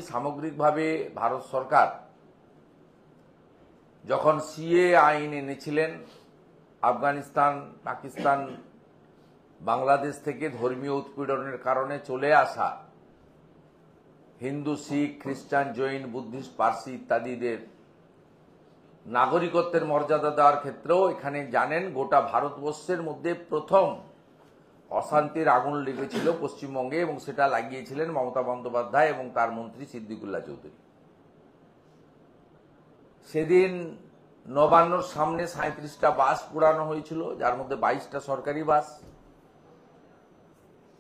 সামগ্রিকভাবে ভারত সরকার যখন সিএ আইন এনেছিলেন, আফগানিস্তান, পাকিস্তান, বাংলাদেশ থেকে ধর্মীয় উৎপীড়নের কারণে চলে আসা হিন্দু, শিখ, খ্রিস্টান, জৈন, বুদ্ধিস্ট, পার্সি ইত্যাদিদের নাগরিকত্বের মর্যাদা দেওয়ার ক্ষেত্রেও এখানে জানেন গোটা ভারতবর্ষের মধ্যে প্রথম অশান্তির আগুন লেগেছিল পশ্চিমবঙ্গে, এবং সেটা লাগিয়েছিলেন মমতা বন্দ্যোপাধ্যায় এবং তার মন্ত্রী সিদ্দিকুল্লাহ চৌধুরী। সেদিন নবান্নর সামনে 37টা বাস পোড়ানো হয়েছিল, যার মধ্যে 22টা সরকারি বাস।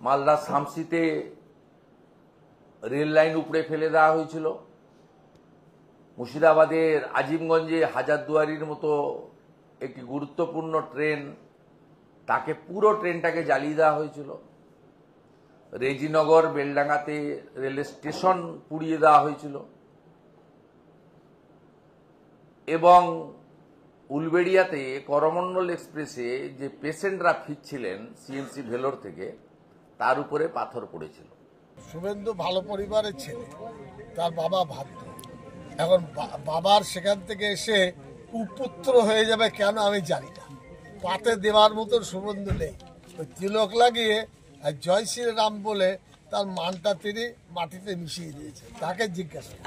মালদা শামসিতে রেল লাইন উপড়ে ফেলে দেওয়া হয়েছিল। মুর্শিদাবাদের আজিমগঞ্জে হাজারদুয়ারির মতো একটি গুরুত্বপূর্ণ ট্রেন, তাকে পুরো ট্রেনটাকে জ্বালিয়ে দেওয়া হয়েছিল। রেজিনগর বেলডাঙ্গাতে রেল স্টেশন পুড়িয়ে দেওয়া হয়েছিল এবং উলবেড়িয়াতে করমণ্ডল এক্সপ্রেসে যে পেশেন্টরা ফিরছিলেন সিএমসি ভেলোর থেকে, তার উপরে পাথর পড়েছিল। শুভেন্দু ভালো পরিবারের ছেলে, তার বাবা ভাবত এখন বাবার সেখান থেকে এসে কুপুত্র হয়ে যাবে কেন আমি জানি না। পাতে দেওয়ার মতন শুভেন্দু নেই। ওই তিলক লাগিয়ে আর জয় শ্রীরাম বলে তার মানটা তিনি মাটিতে মিশিয়ে দিয়েছে। তাকে জিজ্ঞাসা